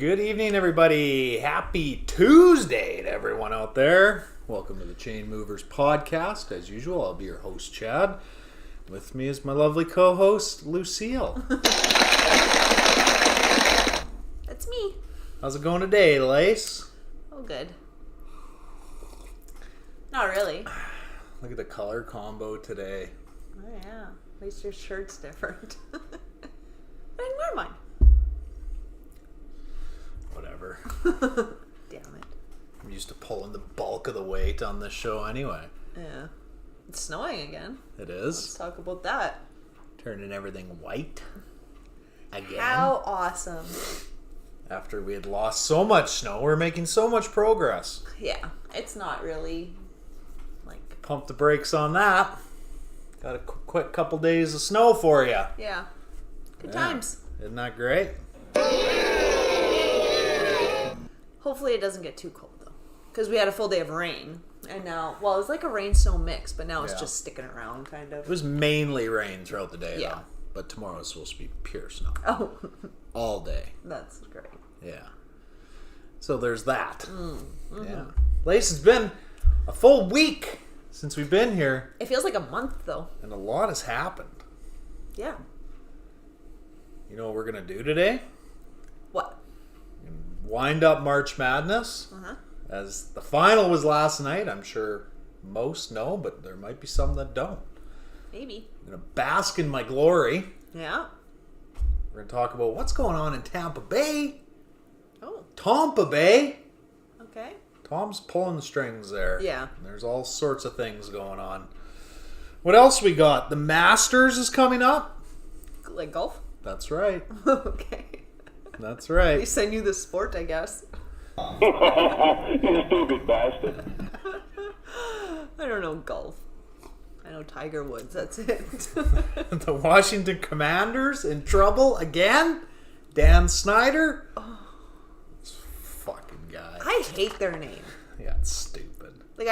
Good evening, everybody. Happy Tuesday to everyone out there. Welcome to the Chainmovers podcast. As usual, I'll be your host, Chad. With me is my lovely co-host, Lucille. That's me. How's it going today, Lace? Oh, good. Not really. Look at the color combo today. Oh, yeah. At least your shirt's different. I didn't wear mine. Whatever. Damn it. I'm used to pulling the bulk of the weight on this show anyway. Yeah. It's snowing again. It Let's is. talk about that. Turning everything white. Again. How awesome. After we had lost so much snow, we're making so much progress. Yeah. It's not really like... Pump the brakes on that. Got a quick couple days of snow for you. Yeah. Good Yeah. times. Isn't that great? Hopefully it doesn't get too cold, though. Because we had a full day of rain. And now... Well, it was like a rain-snow mix, but now it's Yeah. just sticking around, kind of. It was mainly rain throughout the day, Yeah. though. But tomorrow is supposed to be pure snow. Oh. All day. That's great. Yeah. So there's that. Mm-hmm. Yeah. Lace, it's been a full week since we've been here. It feels like a month, though. And a lot has happened. Yeah. You know what we're going to do today? What? Wind up March Madness. Uh-huh. As the final was last night, I'm sure most know, but there might be some that don't. Maybe. I'm going to bask in my glory. Yeah. We're going to talk about what's going on in Tampa Bay. Oh, Tompa Bay. okay. Tom's pulling the strings there. Yeah. There's all sorts of things going on. What else we got? The Masters is coming up. Like golf? That's right. Okay. That's They right. send you the sport, I guess. You stupid bastard. I don't know golf. I know Tiger Woods, that's it. The Washington Commanders in trouble again? Dan Snyder? This fucking guy. I hate their name. Yeah, it's stupid. Like,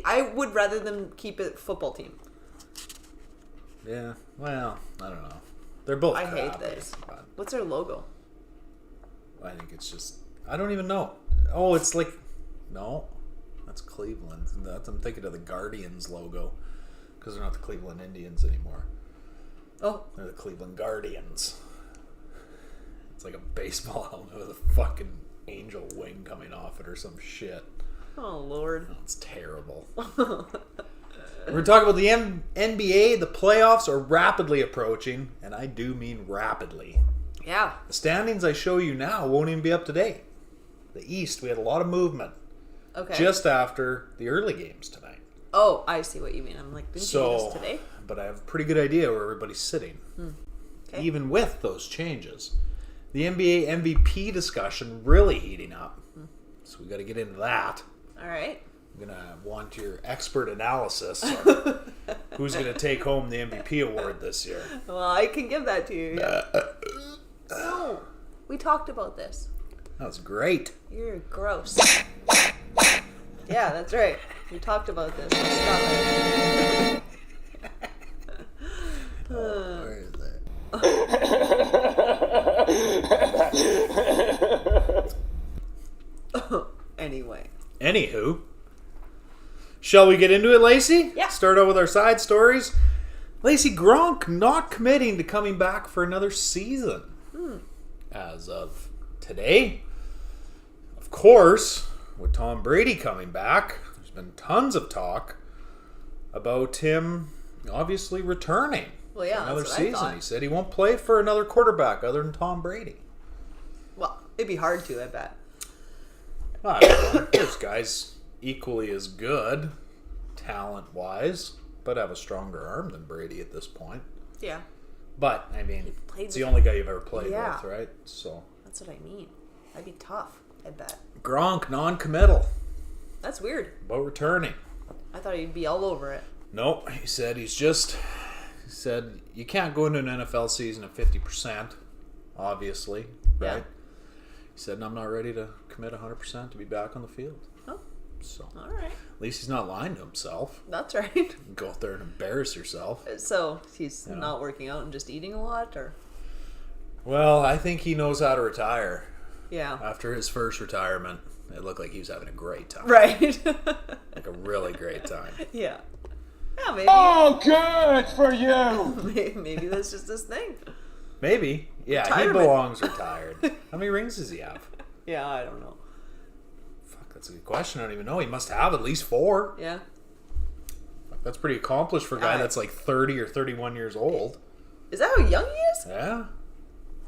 I would rather them keep it football team. Yeah, well, I don't know. They're both I crappy, hate this. but What's their logo? I think it's just... I don't even know. Oh, it's like... No. That's Cleveland. I'm thinking of the Guardians logo. Because they're not the Cleveland Indians anymore. Oh, They're the Cleveland Guardians. It's like a baseball helmet with a fucking angel wing coming off it or some shit. oh Lord. It's terrible. We're talking about the NBA. The playoffs are rapidly approaching. And I do mean rapidly. Yeah. The standings I show you now won't even be up to date. The East, we had a lot of movement. Okay. Just after the early games tonight. Oh, I see what you mean. I'm like, didn't you do this today? But I have a pretty good idea where everybody's sitting. Okay. Even with those changes. The NBA MVP discussion really heating up. So we got to get into that. All right. I'm going to want your expert analysis on who's going to take home the MVP award this year. Well, I can give that to you. Yeah. No. We talked about this. That was great. You're gross. Yeah, that's right. We talked about this. Stop it. Where is it? Anyway. Anywho, shall we get into it, Lacey? Yeah. Start out with our side stories. Lacey, Gronk not committing to coming back for another season. As of today. Of course, with Tom Brady coming back, there's been tons of talk about him obviously returning Well, yeah, for another that's what I season. thought. He said he won't play for another quarterback other than Tom Brady. Well, it'd be hard to, I bet. I don't know. There's guys equally as good, talent-wise, but have a stronger arm than Brady at this point. Yeah. But, I mean, played it's the with only guy you've ever played Yeah. with, right? So, That's what I mean. That'd be tough, I bet. Gronk, non-committal, That's weird. about returning. I thought he'd be all over it. Nope, he said he said you can't go into an NFL season at 50%, obviously, right? Yeah. He said, and I'm not ready to commit 100% to be back on the field. Oh, So, all right. at least he's not lying to himself. That's right. Go out there and embarrass yourself. So he's Yeah. not working out and just eating a lot, or Well, I think he knows how to retire. Yeah. After his first retirement, it looked like he was having a great time. Right. Like a really great time. Yeah. Yeah, maybe. Oh, good for you. Maybe that's just his thing. Maybe. Yeah, Retirement. he belongs retired. How many rings does he have? Yeah, I don't know. Fuck, that's a good question. I don't even know. He must have at least 4. Yeah. Fuck, that's pretty accomplished for a guy that's like 30 or 31 years old. Is that how young he is? Yeah.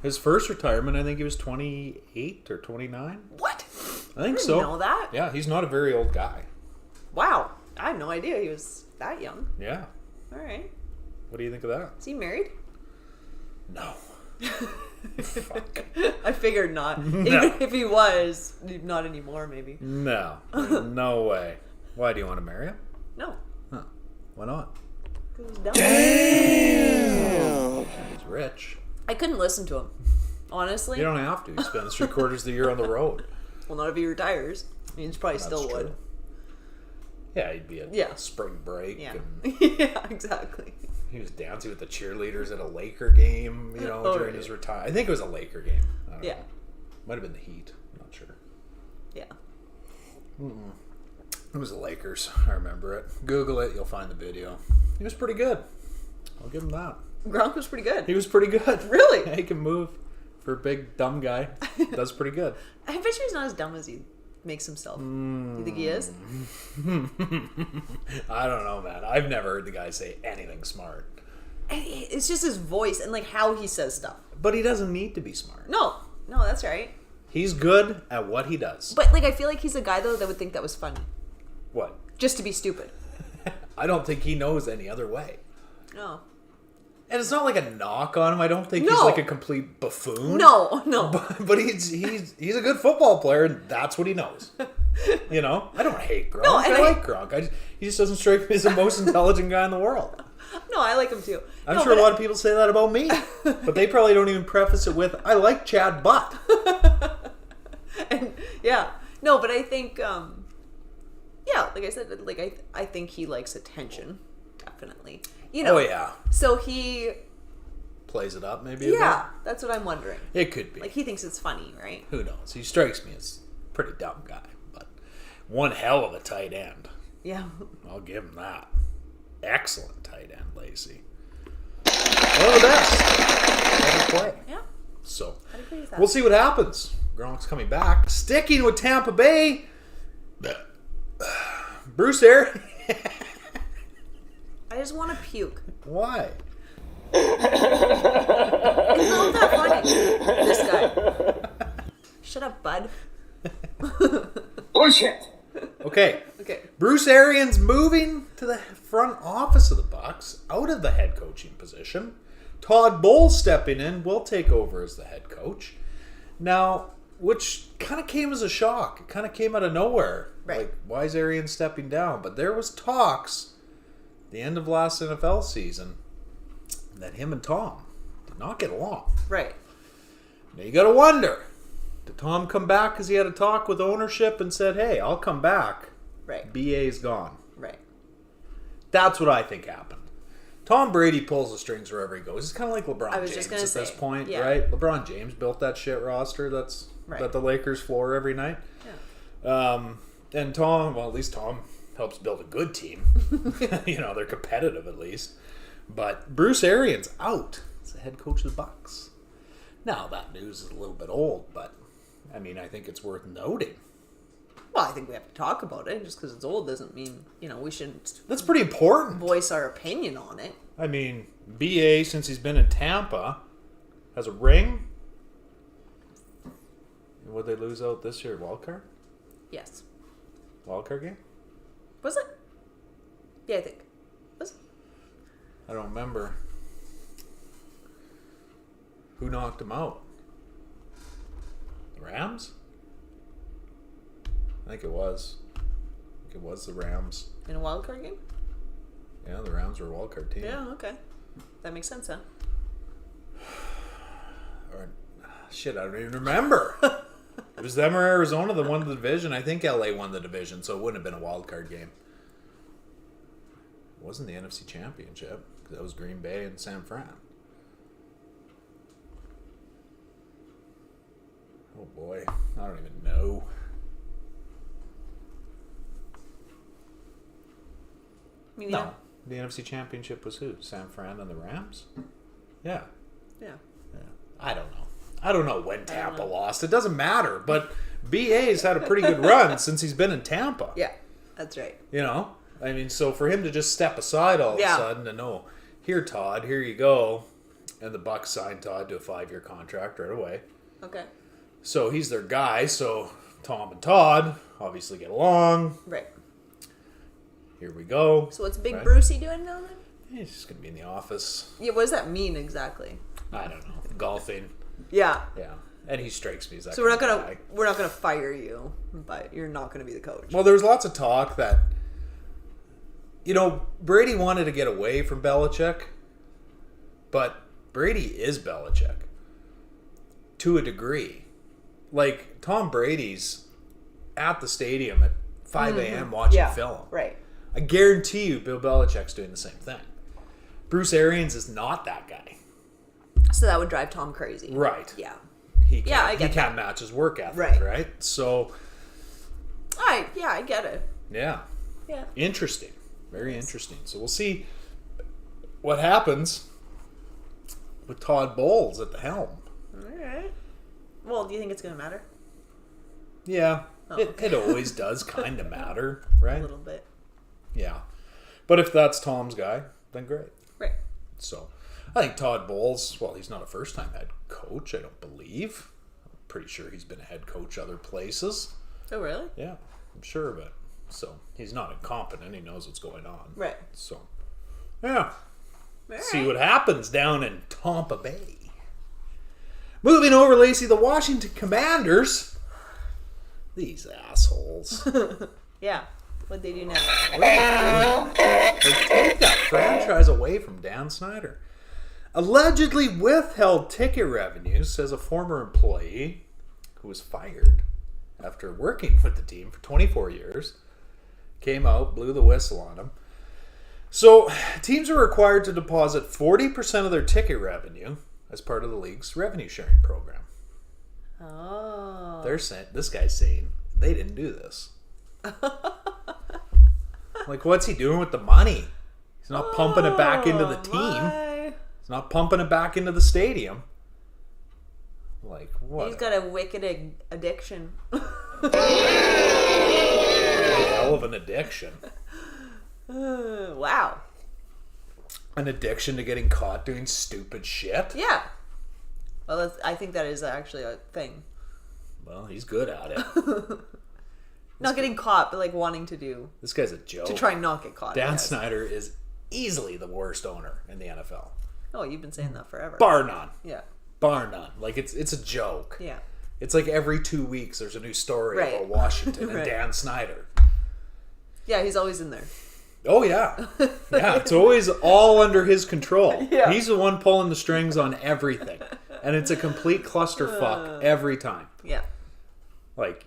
His first retirement, I think he was 28 or 29. What? I think I so. didn't know that. Yeah, he's not a very old guy. Wow. I had no idea he was that young. Yeah. All right. What do you think of that? Is he married? No. Fuck. I figured not. No. Even if he was, not anymore, maybe. No. No way. Why do you want to marry him? No. Huh. Why not? 'Cause he's dumb. He's rich. I couldn't listen to him. Honestly. You don't have to. He spends 3/4 of the year on the road. Well, not if he retires. I mean, he probably That's still true. would. Yeah, he'd be at Yeah. spring break. Yeah. And Yeah, exactly. he was dancing with the cheerleaders at a Laker game, you know, Oh, during yeah. his retirement. I think it was a Laker game. I don't Yeah. know. Might have been the Heat. I'm not sure. Yeah. It was the Lakers. I remember it. Google it. You'll find the video. He was pretty good. I'll give him that. Gronk was pretty good. He was pretty good. Really? Yeah, he can move. For a big, dumb guy, does pretty good. I bet you he's not as dumb as he makes himself. You think he is? I don't know, man. I've never heard the guy say anything smart. It's just his voice and like how he says stuff. But he doesn't need to be smart. No, that's right. He's good at what he does. But like, I feel like he's a guy though that would think that was funny, What? just to be stupid. I don't think he knows any other way. No, And it's not like a knock on him. I don't think he's No. like a complete buffoon. no. But he's a good football player, and that's what he knows. You know? I don't hate Gronk. No, and I like Gronk. He just doesn't strike me as the most intelligent guy in the world. No, I like him too. I'm No, sure a but lot of people say that about me. But they probably don't even preface it with, I like Chad Butt. And, yeah, no, but I think, yeah, like I said, like I think he likes attention, definitely. You know. Oh, yeah. So he, Plays it up, maybe a yeah, that's what I'm wondering. bit? It could be. Like he thinks it's funny, right? Who knows? He strikes me as a pretty dumb guy. But one hell of a tight end. Yeah. I'll give him that. Excellent tight end, Lacey. One of the best ever play. Yeah. So, I'd agree with that. we'll see what happens. Gronk's coming back. Sticking with Tampa Bay. Bruce Arians. I just want to puke. Why? It's not that funny. This guy. Shut up, bud. Bullshit. Okay. Okay. Bruce Arians moving to the front office of the Bucs, out of the head coaching position. Todd Bowles stepping in, will take over as the head coach. Now, which kind of came as a shock. It kind of came out of nowhere. Right. Like, why is Arians stepping down? But there was talks the end of last NFL season that him and Tom did not get along. Right. Now you got to wonder, did Tom come back because he had a talk with ownership and said, hey, I'll come back. Right. BA's gone. Right. That's what I think happened. Tom Brady pulls the strings wherever he goes. It's kind of like LeBron I was James just gonna at this say, point, yeah. right? LeBron James built that shit roster that the Lakers floor every night. Yeah. And Tom, well, at least Tom helps build a good team. You know, they're competitive at least. But Bruce Arians out as the head coach of the Bucs. Now, that news is a little bit old, but I mean, I think it's worth noting. Well, I think we have to talk about it. Just because it's old doesn't mean, we shouldn't That's pretty important. voice our opinion on it. I mean, BA, since he's been in Tampa, has a ring. And would they lose out this year? Wild card? Yes. Wild card game? Was it? Yeah, I think. Was it? I don't remember. Who knocked him out? The Rams? I think it was. I think it was the Rams. In a wild card game? Yeah, the Rams were a wild card team. Yeah, okay. That makes sense, huh? Or, shit, I don't even remember. It was them or Arizona that won the division. I think LA won the division, so it wouldn't have been a wild card game. It wasn't the NFC Championship, because that was Green Bay and San Fran. Oh boy. I don't even know. No. The NFC Championship was who? San Fran and the Rams? Yeah. Yeah. I don't know when Tampa lost. It doesn't matter. But BA's had a pretty good run since he's been in Tampa. Yeah, that's right. You know? I mean, so for him to just step aside all of a sudden and know, here, Todd, here you go. And the Bucs signed Todd to a 5-year contract right away. Okay. So he's their guy. So Tom and Todd obviously get along. Right. Here we go. So what's Big Brucey doing now then? He's just going to be in the office. Yeah, what does that mean exactly? I don't know. Golfing. Yeah. Yeah. And he strikes me as that So we're not kind of gonna guy. we're not gonna fire you, but you're not gonna be the coach. Well, there was lots of talk that, Brady wanted to get away from Belichick, but Brady is Belichick to a degree. Like, Tom Brady's at the stadium at 5 a.m. watching film. Right. I guarantee you Bill Belichick's doing the same thing. Bruce Arians is not that guy. So that would drive Tom crazy. Right. Yeah. He can't, I get he can't that. match his work ethic, right? So, I get it. yeah. Yeah. Interesting. Very interesting. So we'll see what happens with Todd Bowles at the helm. All right. Well, do you think it's gonna matter? Yeah. Oh, It always does kind of matter, right? A little bit. Yeah. But if that's Tom's guy, then great. Right. So I think Todd Bowles, well, he's not a first-time head coach, I don't believe. I'm pretty sure he's been a head coach other places. Oh, really? Yeah, I'm sure of it. So he's not incompetent. He knows what's going on. Right. So, yeah. All See right. what happens down in Tompa Bay. Moving over, Lacey, the Washington Commanders. These assholes. Yeah. What'd they do now? They take that franchise away from Dan Snyder. Allegedly withheld ticket revenues, says a former employee who was fired after working with the team for 24 years. Came out, blew the whistle on him. So, teams are required to deposit 40% of their ticket revenue as part of the league's revenue sharing program. Oh. They're saying, this guy's saying they didn't do this. Like, what's he doing with the money? He's not pumping it back into the team. My. He's not pumping it back into the stadium. Like, what? He's got a wicked addiction. Hell of an addiction. Wow. An addiction to getting caught doing stupid shit? Yeah. Well, I think that is actually a thing. Well, he's good at it. Not getting caught, but like wanting to do. This guy's a joke. To try and not get caught. I Dan guess. Snyder is easily the worst owner in the NFL. Oh, you've been saying that forever. Bar none. Yeah. Bar none. Like, it's a joke. Yeah. It's like every 2 weeks there's a new story Right. about Washington and Right. Dan Snyder. Yeah, he's always in there. Oh, yeah. Yeah, it's always all under his control. Yeah. He's the one pulling the strings on everything. And it's a complete clusterfuck every time. Yeah. Like,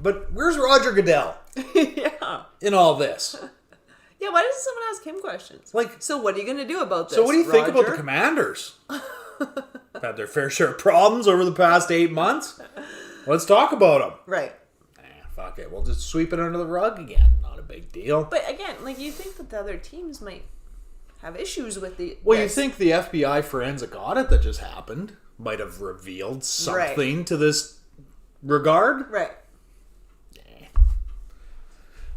but where's Roger Goodell Yeah. in all this? Yeah, why doesn't someone ask him questions? Like, So what are you going to do about this, so what do you think about the Roger? Commanders? Had their fair share of problems over the past 8 months. Let's talk about them. Right. Fuck it. We'll just sweep it under the rug again. Not a big deal. But again, like, you think that the other teams might have issues with the... Well, you this. think the FBI forensic audit that just happened might have revealed something to this regard? Right.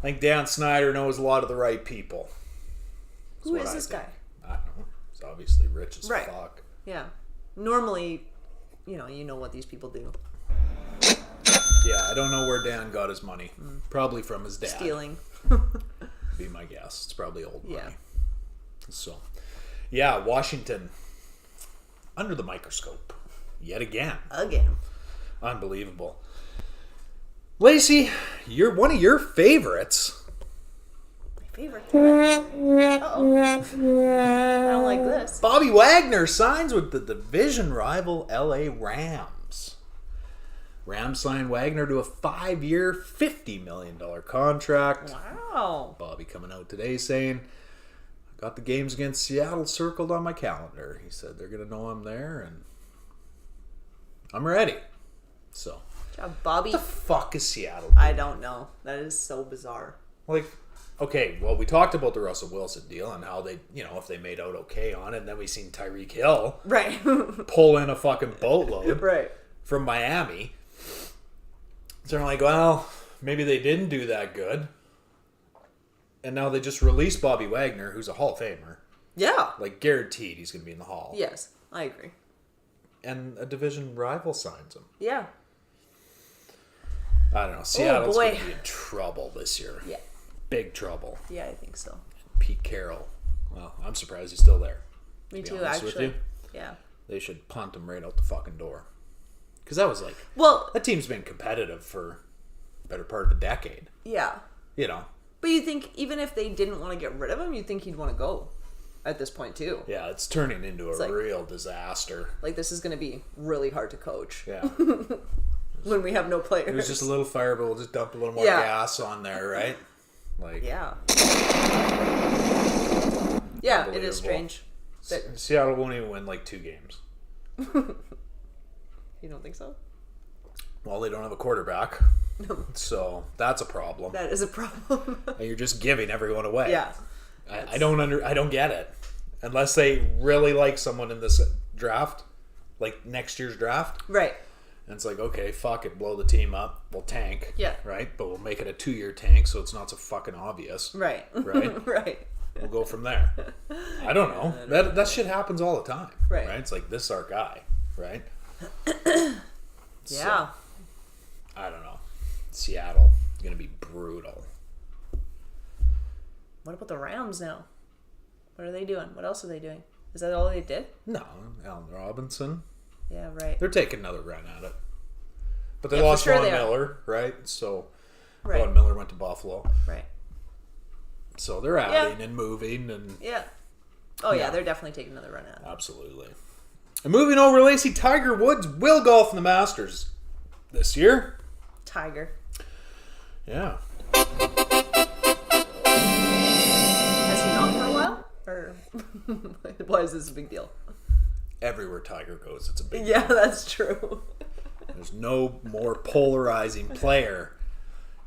I think Dan Snyder knows a lot of the right people. Who is this guy? I don't know. He's obviously rich as Right. fuck. Yeah. Normally, you know what these people do. Yeah, I don't know where Dan got his money. Probably from his dad. Stealing. Be my guess. It's probably old money. Yeah. So, yeah, Washington under the microscope yet again. Again. Unbelievable. Lacey, you're one of your favorites. My favorite. Uh-oh. I don't like this. Bobby Wagner signs with the division rival LA Rams. Rams signed Wagner to a 5-year, $50 million contract. Wow. Bobby coming out today saying, I got the games against Seattle circled on my calendar. He said they're going to know I'm there, and I'm ready. So, Good job, Bobby. what the fuck is Seattle doing? I don't know. That is so bizarre. Like, okay, well, we talked about the Russell Wilson deal and how they, if they made out okay on it, and then we seen Tyreek Hill Right. pull in a fucking boatload Right. from Miami. So they're like, well, maybe they didn't do that good. And now they just released Bobby Wagner, who's a Hall of Famer. Yeah. Like, guaranteed he's going to be in the Hall. Yes, I agree. And a division rival signs him. Yeah. I don't know. Seattle's boy. going to be in trouble this year. Yeah. Big trouble. Yeah, I think so. Pete Carroll. Well, I'm surprised he's still there. Me to too, be honest with actually. you. Yeah. They should punt him right out the fucking door. Because that was like... Well, that team's been competitive for the better part of a decade. yeah. But you think even if they didn't want to get rid of him, you'd think he'd want to go at this point too. Yeah, it's turning into a like- real disaster. Like, this is going to be really hard to coach. Yeah. When we have no players. It was just a little fire, but we'll just dump a little more Yeah. gas on there, right? Like, Yeah. Yeah, it Unbelievable. is strange. Seattle won't even win like 2 games. You don't think so? Well, they don't have a quarterback. So that's a problem. That is a problem. And you're just giving everyone away. Yeah. I don't get it. Unless they really like someone in this draft, like next year's draft. Right. And it's like, okay, fuck it, blow the team up. We'll tank. Yeah. Right? But we'll make it a 2-year tank so it's not so fucking obvious. Right. Right? Right. We'll go from there. I don't know. That shit happens all the time. Right. It's like, this is our guy. Right? Yeah. I don't know. Seattle is going to be brutal. What about the Rams now? What are they doing? What else are they doing? Is that all they did? No, Allen Robinson. Yeah, right. They're taking another run at it. But they Yeah, for lost sure Von they are. Miller, right? So Right. Von Miller went to Buffalo. Right. So they're adding and moving and Yeah. Oh, yeah, Yeah. they're definitely taking another run at it. absolutely. And moving over, Lacey, Tiger Woods will golf in the Masters this year. Tiger. Yeah. Has he not for a while? Or why is this a big deal? Everywhere Tiger goes, it's a big Yeah, that's true. There's no more polarizing player.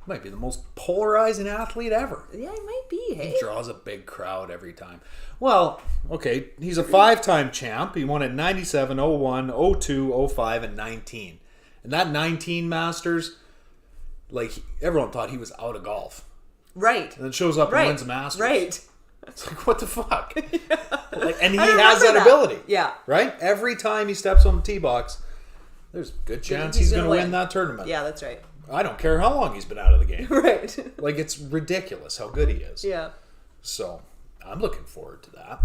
Might be the most polarizing athlete ever. Yeah, he might be, hey? He draws a big crowd every time. Well, okay, he's a 5-time champ. He won at 97, 01, 02, 05, and 19. And that 19 Masters, like, everyone thought he was out of golf. Right. And then shows up and wins the Masters. Right. It's like, what the fuck? Like, and he I has that remember that. ability. Yeah. Right? Every time he steps on the tee box, there's a good chance he's going to win that tournament. Yeah, that's right. I don't care how long he's been out of the game. Right. Like, it's ridiculous how good he is. Yeah. So, I'm looking forward to that.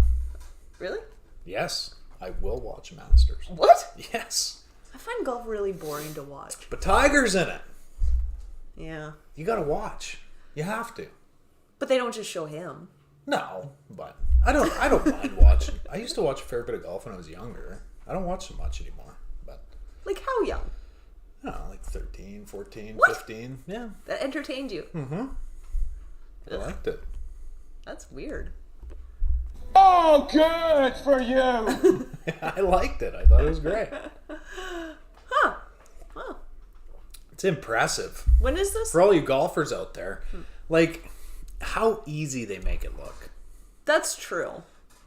Really? Yes, I will watch Masters. What? Yes. I find golf really boring to watch. But Tiger's in it. Yeah. You gotta watch. You have to. But they don't just show him. No, but I don't mind watching. I used to watch a fair bit of golf when I was younger. I don't watch so much anymore. But, Like, how young? I don't know, like 13, 14, What? 15. Yeah, That entertained you. I liked it. That's weird. Oh, good for you. I liked it. I thought it was great. Huh. Huh. It's impressive. When is this? For all you golfers out there, like, how easy they make it look. That's true.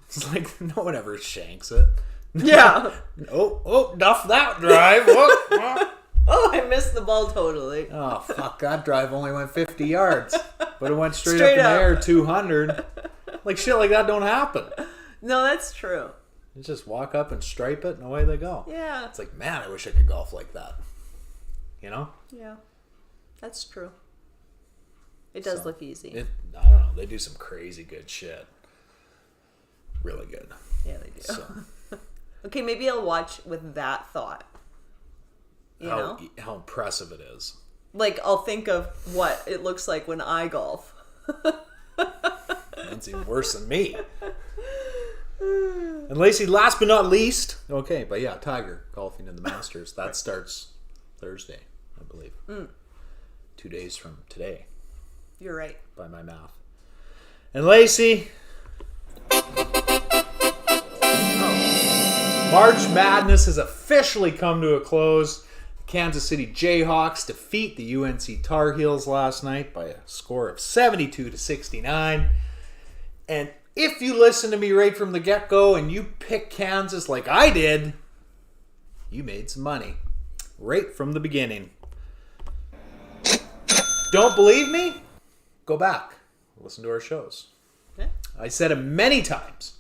It's like no one ever shanks it. Yeah. Oh, duff that drive. Oh, Oh, I missed the ball totally. oh, fuck, that drive only went 50 yards. But it went straight Straight up in up. the air, 200. Like, shit like that don't happen. No, that's true. You just walk up and stripe it, and away they go. Yeah. It's like, man, I wish I could golf like that. You know? Yeah. That's true. It does So, look easy. I don't know. They do some crazy good shit. Really good. Yeah, they do. So, Okay, maybe I'll watch with that thought. You know? how impressive it is. Like, I'll think of what it looks like when I golf. That's even worse than me. And Lacey, last but not least, okay, but yeah, Tiger golfing in the Masters. That starts Thursday, I believe. 2 days from today, You're right. by my math. And Lacey, March Madness has officially come to a close. The Kansas City Jayhawks defeat the UNC Tar Heels last night by a score of 72-69. And if you listen to me right from the get-go and you pick Kansas like I did, you made some money right from the beginning. Don't believe me? Go back. Listen to our shows. Okay. I said it many times.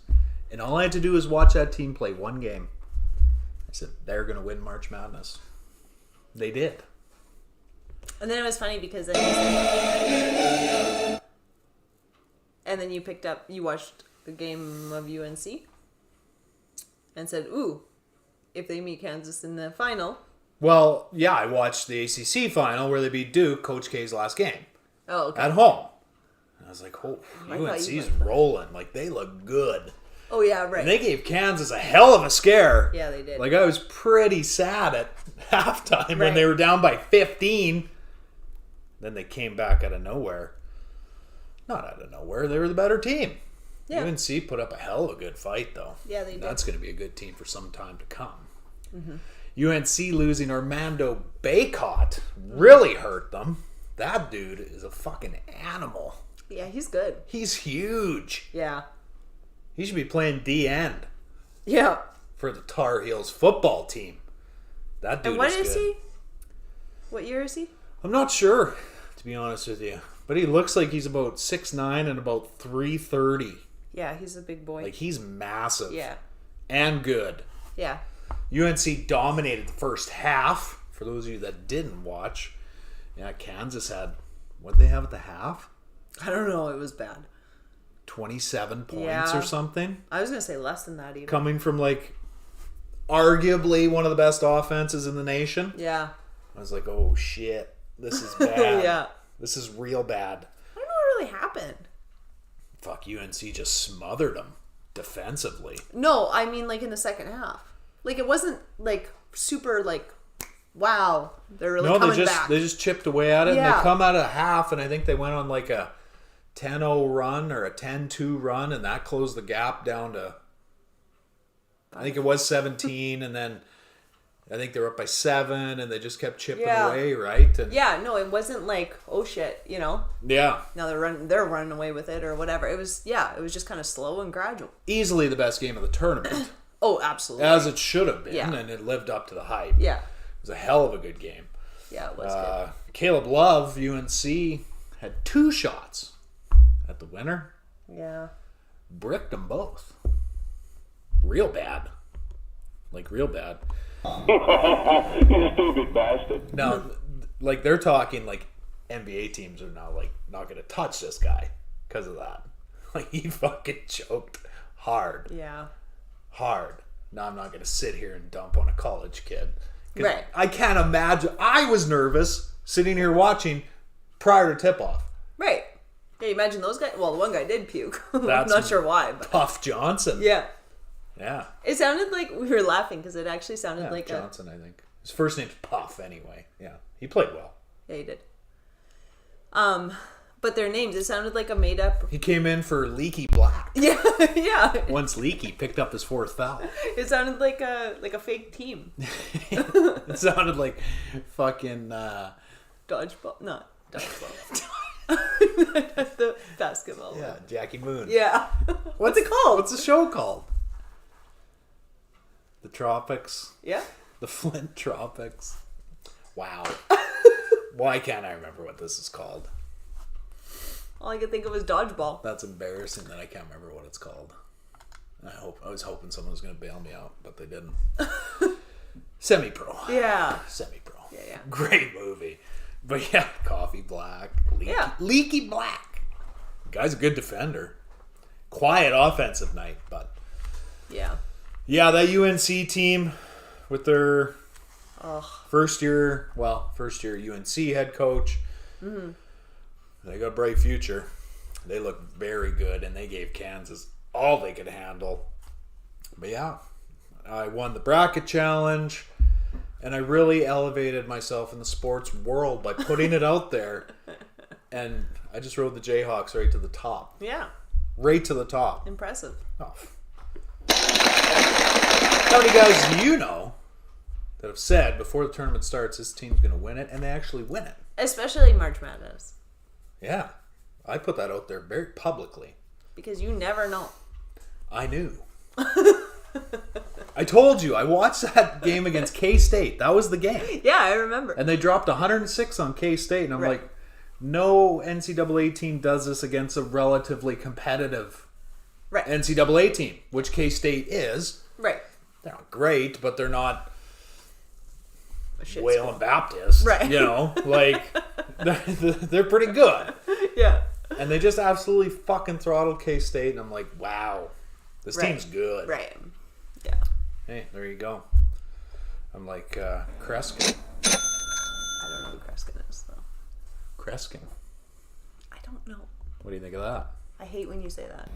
And all I had to do is watch that team play one game. I said, they're going to win March Madness. They did. And then it was funny because then you watched the game of UNC and said, ooh, if they meet Kansas in the final. Well, yeah, I watched the ACC final where they beat Duke, Coach K's last game. Oh, okay. At home. And I was like, oh, I thought UNC's you meant- rolling. Like, they look good. Oh, yeah, right. And they gave Kansas a hell of a scare. Yeah, they did. Like, I was pretty sad at halftime when Right. they were down by 15. Then they came back out of nowhere. Not out of nowhere. They were the better team. Yeah. UNC put up a hell of a good fight, though. Yeah, they did. That's going to be a good team for some time to come. Mm-hmm. UNC losing Armando Baycott really hurt them. That dude is a fucking animal. Yeah, he's good. He's huge. Yeah. He should be playing D-end Yeah. for the Tar Heels football team. That dude And what is is good. he? What year is he? I'm not sure, to be honest with you. But he looks like he's about 6'9" and about 330. Yeah, he's a big boy. Like, he's massive. Yeah. And good. Yeah. UNC dominated the first half. For those of you that didn't watch, yeah, Kansas had, what did they have at the half? I don't know. It was bad. 27 points Yeah. or something. I was going to say less than that even. Coming from, like, arguably one of the best offenses in the nation. Yeah. I was like, oh, shit. This is bad. Yeah. This is real bad. I don't know what really happened. Fuck, UNC just smothered them defensively. No, I mean like in the second half. Like it wasn't like super like, wow, they're really coming back. They just chipped away at it, and Yeah. they come out of half, and I think they went on like a 10-0 run or a 10-2 run, and that closed the gap down to, I think it was 17, and then I think they were up by 7, and they just kept chipping Yeah. away, right? And Yeah, no, it wasn't like, oh shit, you know. yeah, Now they're running away with it or whatever. It was just kind of slow and gradual. easily the best game of the tournament, Oh, absolutely. as it should have been, Yeah. and it lived up to the hype. Yeah. It was a hell of a good game. Yeah, it was good. Caleb Love, UNC, had 2 shots at the winner. Yeah. Bricked them both. Real bad. Like, real bad. You stupid bastard. Now, like, they're talking, like, NBA teams are now, like, not going to touch this guy because of that. Like, he fucking choked hard. Yeah. Hard. Now, I'm not going to sit here and dump on a college kid. 'Cause Right. I can't imagine. I was nervous sitting here watching prior to tip-off. Right. Yeah, you imagine those guys. Well, the one guy did puke. I'm That's not sure why, but Puff Johnson. yeah. Yeah. It sounded like we were laughing because it actually sounded Yeah, like Johnson, I think. His first name's Puff, anyway. Yeah. He played well. Yeah, he did. But their names, it sounded like a made up. He came in for Leaky Black. Yeah, yeah. Once Leaky picked up his 4th foul. It sounded like a fake team. It sounded like fucking Dodgeball, not dodgeball. The basketball. yeah, Jackie Moon. Yeah. What's it called? What's the show called? The Tropics. Yeah. The Flint Tropics. Wow. Why can't I remember what this is called? All I could think of was dodgeball. That's embarrassing that I can't remember what it's called. I was hoping someone was going to bail me out, but they didn't. Semi-Pro. Yeah. Semi-Pro. Yeah. Great movie. But yeah, Coffee Black. Yeah. Leaky Black. Guy's a good defender. Quiet offensive night, but Yeah. yeah, that UNC team with their Ugh. first year UNC head coach. Mm-hmm. They got a bright future. They look very good, and they gave Kansas all they could handle. But yeah, I won the bracket challenge, and I really elevated myself in the sports world by putting it out there. And I just rode the Jayhawks right to the top. Yeah. Right to the top. Impressive. Oh. How many guys do you know that have said before the tournament starts, this team's going to win it, and they actually win it? Especially March Madness. Yeah. I put that out there very publicly. Because you never know. I knew. I told you. I watched that game against K-State. That was the game. Yeah, I remember. And they dropped 106 on K-State. And I'm like, no NCAA team does this against a relatively competitive NCAA team, which K-State is. Right. They're not great, but they're not Wayland Baptist. Right. You know, like, they're pretty good. Yeah. And they just absolutely fucking throttled K-State. And I'm like, wow, this team's good. Right. Yeah. Hey, there you go. I'm like, Kreskin. I don't know who Kreskin is, though. Kreskin. I don't know. What do you think of that? I hate when you say that.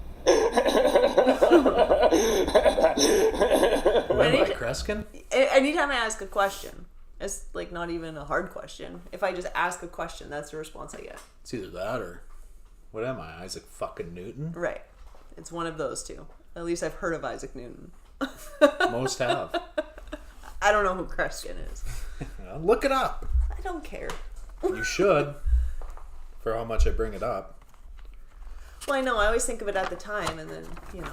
Remember Kreskin? Anytime I ask a question, it's like not even a hard question. If I just ask a question, that's the response I get. It's either that or, what am I, Isaac fucking Newton? Right. It's one of those two. At least I've heard of Isaac Newton. Most have. I don't know who Kreskin is. Look it up. I don't care. You should, for how much I bring it up. Well, I know. I always think of it at the time, and then, maybe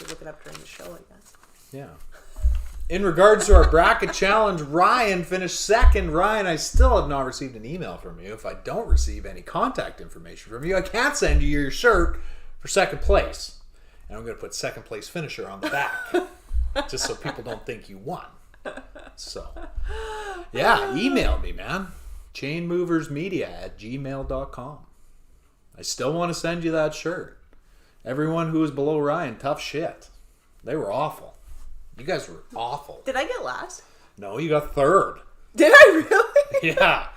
look it up during the show, I guess. Yeah. In regards to our bracket challenge, Ryan finished second. Ryan, I still have not received an email from you. If I don't receive any contact information from you, I can't send you your shirt for second place. And I'm going to put second place finisher on the back. Just so people don't think you won. So, yeah, email me, man. Chainmoversmedia@gmail.com. I still want to send you that shirt. Everyone who was below Ryan, tough shit. They were awful. You guys were awful. Did I get last? No, you got third. Did I really? Yeah.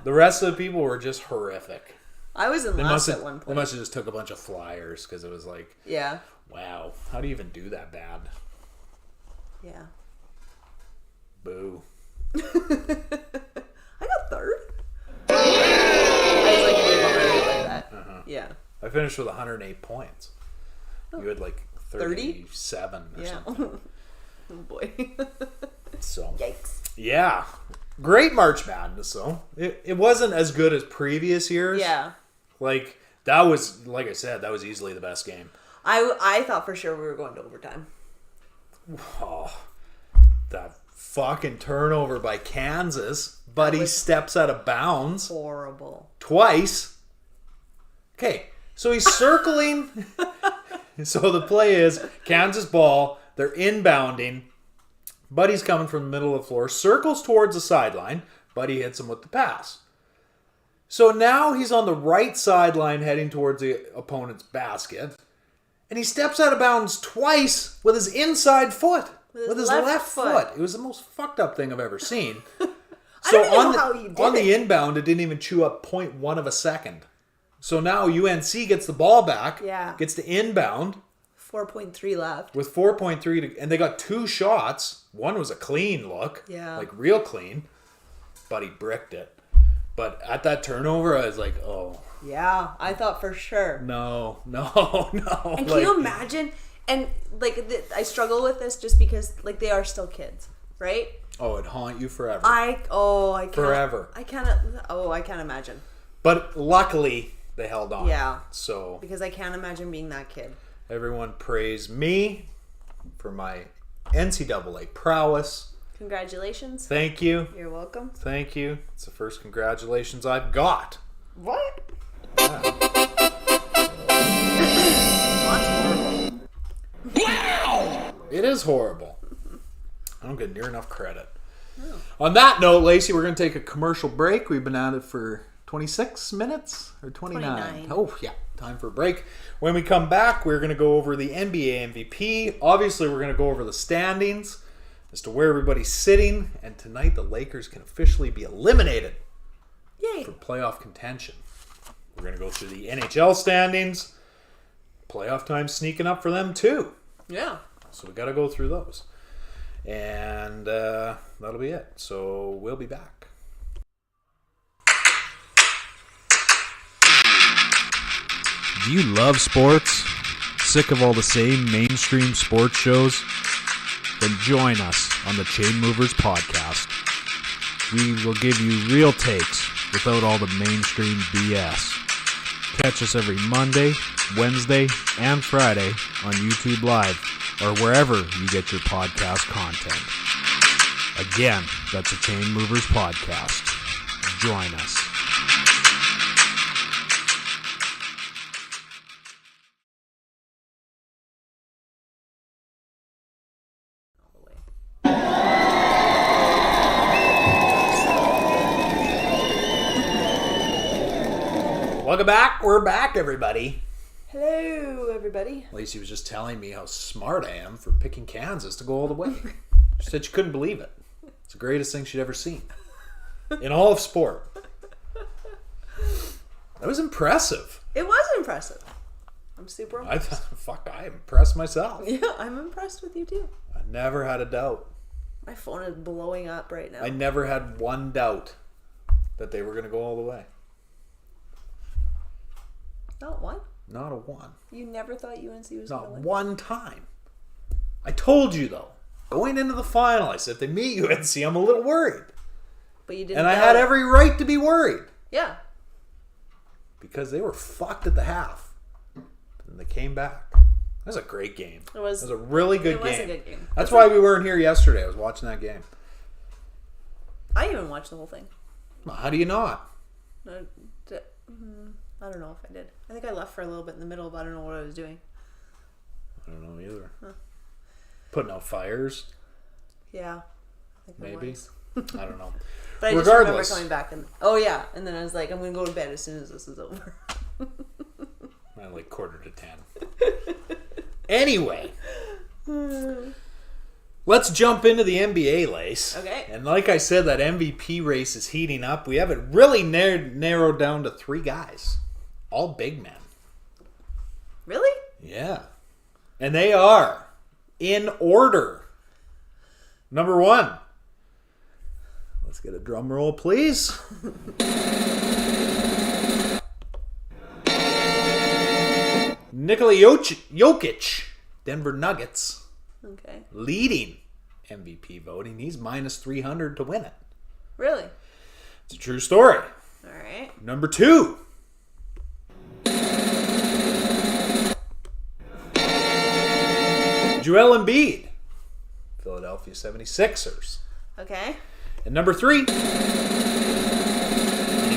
The rest of the people were just horrific. I was in last at one They point. must have just took a bunch of flyers because it was like, Yeah. wow, how do you even do that bad? Yeah. Boo. I got third. I was like way behind like that. Yeah. I finished with 108 points. You had like 37 or something. Oh boy. So, Yikes. yeah. Great March Madness, though. It wasn't as good as previous years. Yeah. Like, that was, like I said, that was easily the best game. I thought for sure we were going to overtime. Oh, that fucking turnover by Kansas. Buddy steps out of bounds. Horrible. Twice. Okay, so he's circling. So the play is Kansas ball. They're inbounding. Buddy's coming from the middle of the floor. Circles towards the sideline. Buddy hits him with the pass. So now he's on the right sideline heading towards the opponent's basket. And he steps out of bounds twice with his inside foot. With his left foot. It was the most fucked up thing I've ever seen. So on the inbound, it didn't even chew up 0.1 of a second. So now UNC gets the ball back. Yeah. Gets to inbound. 4.3 left. With 4.3 and they got 2 shots. One was a clean look. Yeah. Like real clean. But he bricked it. But at that turnover, I was like, oh. Yeah, I thought for sure. No. And can you imagine? And I struggle with this just because they are still kids, right? Oh, it'd haunt you forever. I can't. Forever. I can't imagine. But luckily, they held on. Yeah. So. Because I can't imagine being that kid. Everyone praise me for my NCAA prowess. Congratulations. Thank you. You're welcome. Thank you. It's the first congratulations I've got. What? Yeah. Wow! It is horrible. I don't get near enough credit. No. On that note, Lacey, we're going to take a commercial break. We've been at it for 26 minutes or 29. Oh, yeah. Time for a break. When we come back, we're going to go over the NBA MVP. Obviously, we're going to go over the standings as to where everybody's sitting. And tonight, the Lakers can officially be eliminated from playoff contention. We're going to go through the NHL standings. Playoff time sneaking up for them, too. Yeah. So we got to go through those. And that'll be it. So we'll be back. Do you love sports? Sick of all the same mainstream sports shows? Then join us on the Chainmovers podcast. We will give you real takes without all the mainstream BS. Catch us every Monday, Wednesday, and Friday on YouTube Live or wherever you get your podcast content. Again, that's the Chainmovers podcast. Join us. Welcome back. We're back, everybody. Hello, everybody. Lacey was just telling me how smart I am for picking Kansas to go all the way. She said she couldn't believe it. It's the greatest thing she'd ever seen in all of sport. That was impressive. It was impressive. I'm super impressed. I impressed myself. Yeah, I'm impressed with you too. I never had a doubt. My phone is blowing up right now. I never had one doubt that they were going to go all the way. Not one? Not a one. You never thought UNC was going to Not win? one time. I told you, though, going into the final, I said, if they meet UNC, I'm a little worried. But you didn't. And I had every right to be worried. Yeah. Because they were fucked at the half. And they came back. That was a great game. It was a really good game. It was a good game. That's why we weren't here yesterday. I was watching that game. I even watched the whole thing. Well, how do you not? I don't know if I did. I think I left for a little bit in the middle, but I don't know what I was doing. I don't know either. Huh. Putting out fires? Yeah. I think Maybe. was. I don't know. But I just remember coming back and and then I was like, I'm going to go to bed as soon as this is over. Like 9:45. Anyway. Let's jump into the NBA, Lace. Okay. And like I said, that MVP race is heating up. We have it really narrowed down to 3 guys. All big men. Really? Yeah. And they are in order. Number 1. Let's get a drum roll, please. Nikola Jokic, Denver Nuggets. Okay. Leading MVP voting. He's minus 300 to win it. Really? It's a true story. All right. Number 2. Joel Embiid, Philadelphia 76ers. Okay. And number 3. Any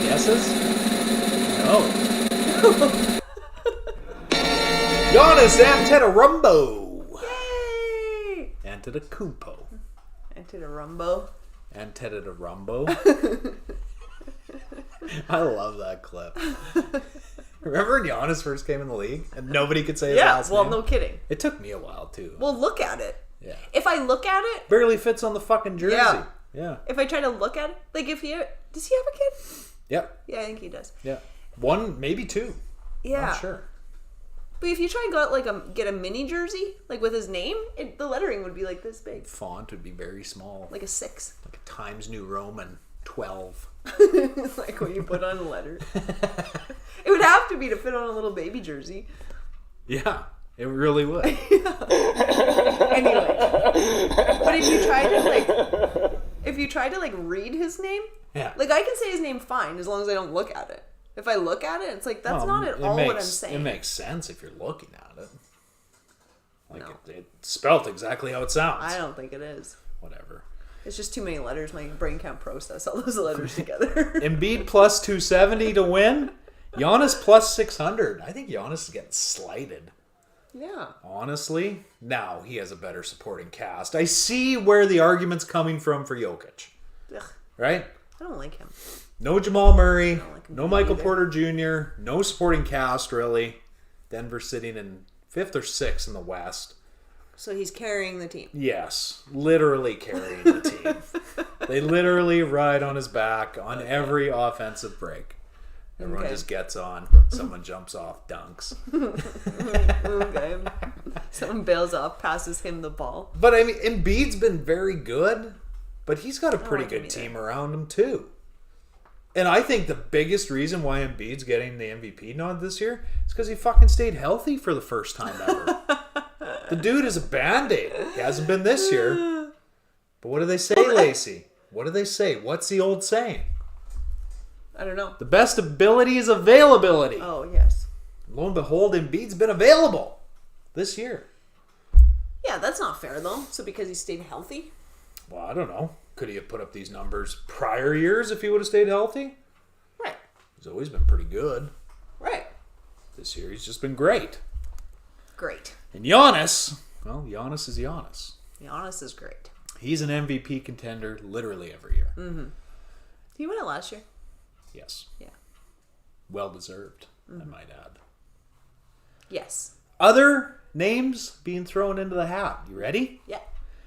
guesses? No. Giannis Antetokounmpo. Yay! Antetokounmpo. Antetokounmpo. I love that clip. Remember when Giannis first came in the league and nobody could say his last name? No kidding. It took me a while too. Well, look at it. Yeah. If I look at it, Barely fits on the fucking jersey. Yeah. Yeah. if I try to look at it, like does he have a kid? Yep. Yeah, I think he does. Yeah. 1, maybe 2. Yeah. Not sure. But if you try and get a mini jersey, like with his name, the lettering would be like this big. Font would be very small. Like a 6. Like a Times New Roman 12. Like when you put on a letter. It would have to be to fit on a little baby jersey. Yeah, it really would. Anyway. But if you try to read his name, Yeah. like I can say his name fine as long as I don't look at it. If I look at it, it's like that's not at all what I'm saying. It makes sense if you're looking at it. Like No. it's spelt exactly how it sounds. I don't think it is. Whatever. It's just too many letters. My brain can't process all those letters together. Embiid plus 270 to win. Giannis plus 600. I think Giannis is getting slighted. Yeah. Honestly, now he has a better supporting cast. I see where the argument's coming from for Jokic. Ugh, Right? I don't like him. No Jamal Murray. like him No Michael either. Porter Jr. No supporting cast, really. Denver sitting in 5th or 6th in the West. So he's carrying the team. Yes, literally carrying the team. They literally ride on his back on every offensive break. Everyone Okay. just gets on. Someone jumps off, dunks. Okay. Someone bails off, passes him the ball. But I mean, Embiid's been very good, but he's got a pretty like him good either. team around him too. And I think the biggest reason why Embiid's getting the MVP nod this year is because he fucking stayed healthy for the first time ever. The dude is a Band-Aid. He hasn't been this year. But what do they say, Lacey? What do they say? What's the old saying? I don't know. The best ability is availability. Oh, yes. Lo and behold, Embiid's been available this year. Yeah, that's not fair, though. So because he stayed healthy? Well, I don't know. Could he have put up these numbers prior years if he would have stayed healthy? Right. He's always been pretty good. Right. This year, he's just been great. Great. And Giannis, well, Giannis is Giannis. Giannis is great. He's an MVP contender literally every year. Mm-hmm. Did he win it last year? Yes. Yeah. Well deserved, I might add. Yes. Other names being thrown into the hat. You ready? Yeah.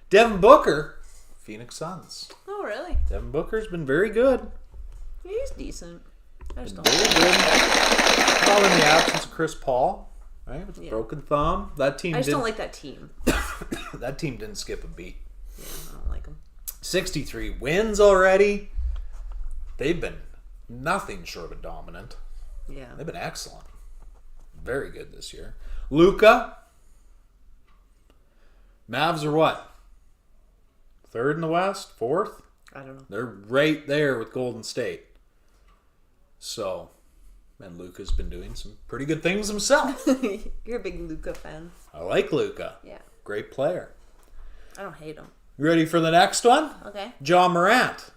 Devin Booker, Phoenix Suns. Oh, really? Devin Booker's been very good. He's decent. I just Been don't very good. Well, in the absence of Chris Paul, right? With a broken thumb. That team I just didn't, don't like that team. that team didn't skip a beat. Yeah, I don't like them. 63 wins already. They've been nothing short of dominant. Yeah. They've been excellent. Very good this year. Luka. Mavs are what? Third in the West? Fourth? I don't know. They're right there with Golden State. So, and Luka's been doing some pretty good things himself. You're a big Luka fan. I like Luka. Yeah. Great player. I don't hate him. You ready for the next one? Okay. John Morant.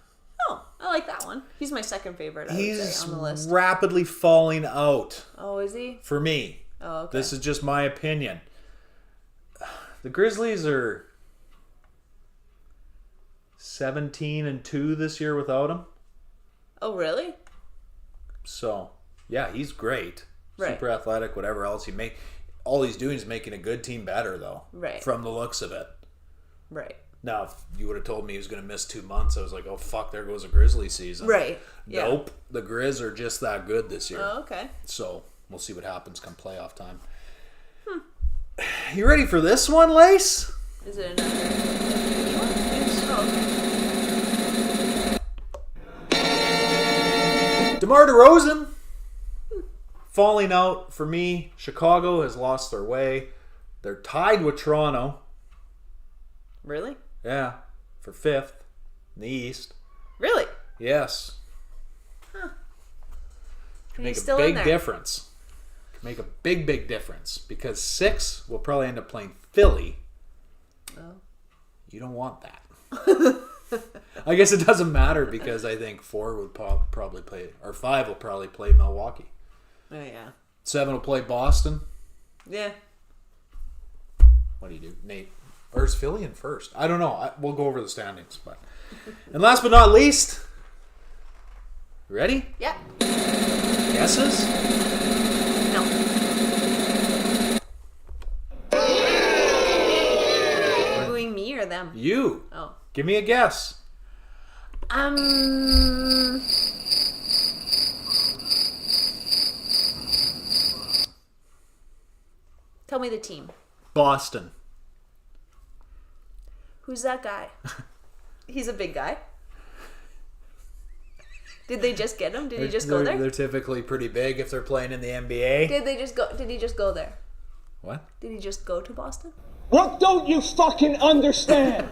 Oh, I like that one. He's my second favorite, I would He's say, on the list. rapidly falling out Oh, is he? for me. Oh, okay. This is just my opinion. The Grizzlies are 17-2 this year without him. Oh, really? So, yeah, he's great. Right. Super athletic, whatever else. All he's doing is making a good team better, though. Right. From the looks of it. Right. Now, if you would have told me he was going to miss 2 months, I was like, oh, fuck, there goes a Grizzly season. Right. Yeah. Nope. The Grizz are just that good this year. Oh, okay. So, we'll see what happens come playoff time. You ready for this one, Lace? Is it another? Oh, okay. DeMar DeRozan. Falling out for me. Chicago has lost their way. They're tied with Toronto. Really? Yeah. For 5th in the East. Really? Yes. Huh. Can And make he's a still in big there. difference. Can make a big difference. Because 6 will probably end up playing Philly. Oh. You don't want that. I guess it doesn't matter because I think 4 would probably play, or 5 will probably play Milwaukee. Oh, yeah. 7 will play Boston. Yeah. What do you do, Nate? Or is Philly in first? I don't know. We'll go over the standings. But and last but not least, ready? Yeah. Guesses? No. Booing me or them? You. Oh. Give me a guess. Tell me the team. Boston. Who's that guy? He's a big guy. Did they just get him? Did he just go there? They're typically pretty big if they're playing in the NBA. Did they just go? Did he just go there? What? Did he just go to Boston? What don't you fucking understand?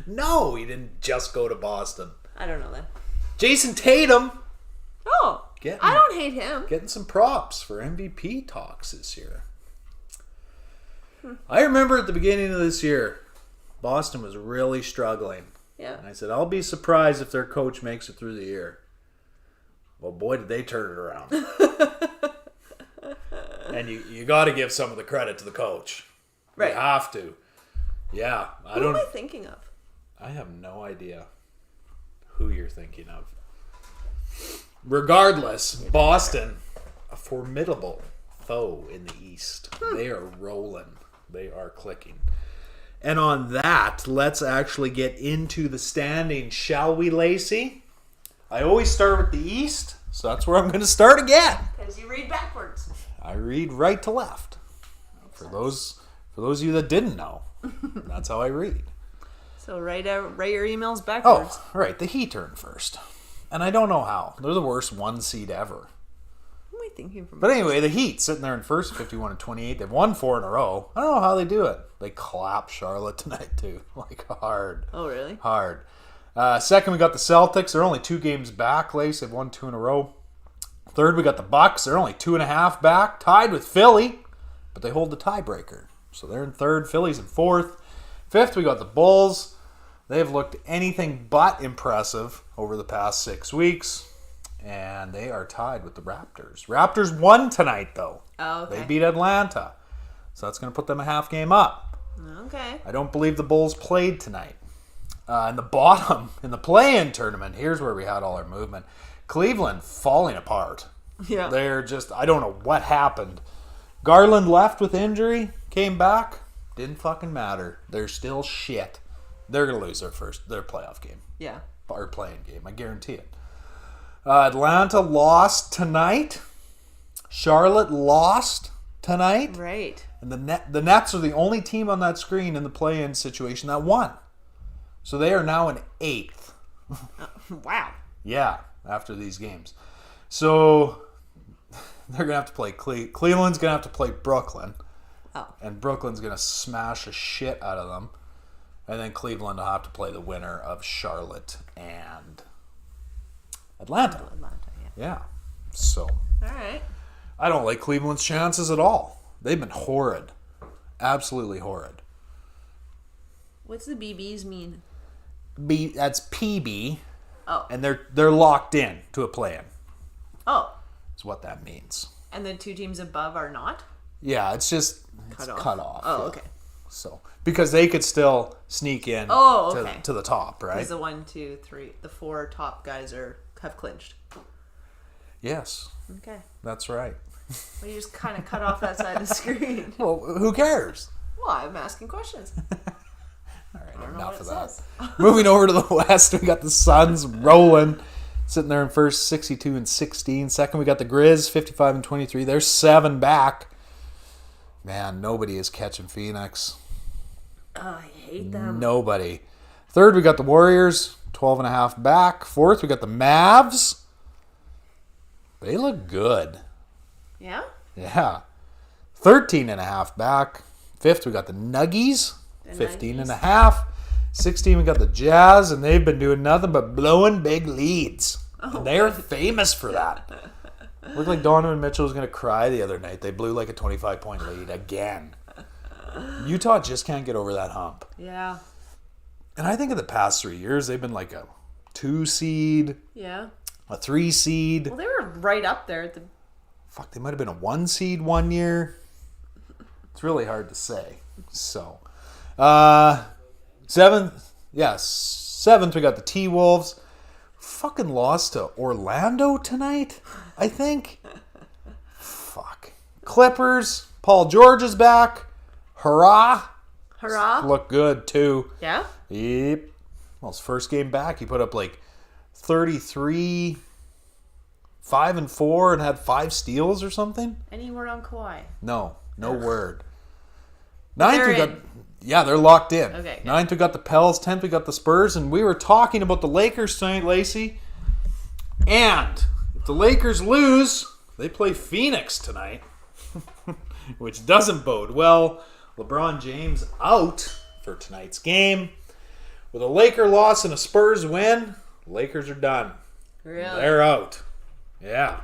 No, he didn't just go to Boston. I don't know then. Jason Tatum Oh, Getting- I don't hate him. getting some props for MVP talks this year. I remember at the beginning of this year, Boston was really struggling. Yeah. And I said, I'll be surprised if their coach makes it through the year. Well, boy, did they turn it around. And you got to give some of the credit to the coach. Right. You have to. Yeah. Who am I thinking of? I have no idea who you're thinking of. Regardless, Boston, a formidable foe in the East. They are rolling. They are clicking. And on that, let's actually get into the standings, shall we, Lacey? I always start with the East, so that's where I'm going to start again. Because you read backwards. I read right to left. For those of you that didn't know, that's how I read. So write your emails backwards. Oh, right. The Heat turn first. And I don't know how. They're the worst 1 seed ever. Who am I thinking from? But anyway, the Heat sitting there in first, 51-28. They've won 4 in a row. I don't know how they do it. They clap Charlotte tonight too, like hard. Oh, really? Hard. Second, we got the Celtics. They're only 2 games back. Lace, they've won 2 in a row. Third, we got the Bucks. They're only 2.5 back, tied with Philly, but they hold the tiebreaker. So they're in third. Philly's in fourth. Fifth, we got the Bulls. They've looked anything but impressive over the past 6 weeks, and they are tied with the Raptors. Raptors won tonight, though. Oh, okay. They beat Atlanta, so that's going to put them a half game up. Okay. I don't believe the Bulls played tonight. In the bottom, in the play-in tournament, here's where we had all our movement. Cleveland falling apart. Yeah. They're just, I don't know what happened. Garland left with injury, came back, didn't fucking matter. They're still shit. They're going to lose their playoff game. Yeah. Or playing game, I guarantee it. Atlanta lost tonight. Charlotte lost tonight. Right. And the Nets are the only team on that screen in the play-in situation that won. So they are now in 8th. Wow. Yeah, after these games. So they're going to have to play Cleveland's going to have to play Brooklyn. Oh. And Brooklyn's going to smash the shit out of them. And then Cleveland will have to play the winner of Charlotte and Atlanta. Yeah. So. All right. I don't like Cleveland's chances at all. They've been horrid. Absolutely horrid. What's the BBs mean? That's PB. Oh. And they're locked in to a play-in. Oh. That's what that means. And the 2 teams above are not? Yeah, it's just cut off. Oh, yeah. okay. So because they could still sneak in to the top, right? Because the 1, 2, 3, the 4 top guys have clinched. Yes. Okay. That's right. Well, you just kind of cut off that side of the screen. Well, who cares? Well, I'm asking questions. All right, I don't know enough what of it that. says. Moving over to the West, we got the Suns rolling, sitting there in first, 62-16. Second, we got the Grizz, 55-23. They're 7 back. Man, nobody is catching Phoenix. Oh, I hate them. Nobody. Third, we got the Warriors, 12.5 back. Fourth, we got the Mavs. They look good. Yeah? Yeah. 13.5 back. Fifth, we got the Nuggies, 15.5. 16, we got the Jazz, and they've been doing nothing but blowing big leads. And they're famous for that. Looked like Donovan Mitchell was going to cry the other night. They blew like a 25-point lead again. Utah just can't get over that hump. Yeah. And I think in the past 3 years, they've been like a 2 seed, Yeah. a 3 seed. Well, they were right up there at the... Fuck, they might have been a 1 seed one year. It's really hard to say. So, seventh, we got the T-Wolves. Fucking lost to Orlando tonight, I think. Fuck. Clippers, Paul George is back. Hurrah. Hurrah. Look good, too. Yeah? Yep. Well, his first game back, he put up like 33, 5 and 4, and had 5 steals or something. Any word on Kawhi? No word. Ninth, They're we got... in. Yeah, they're locked in. Okay, good. 9th, we got the Pels. 10th, we got the Spurs. And we were talking about the Lakers tonight, Lacey. And if the Lakers lose, they play Phoenix tonight. Which doesn't bode well. LeBron James out for tonight's game. With a Laker loss and a Spurs win, Lakers are done. Really? They're out. Yeah.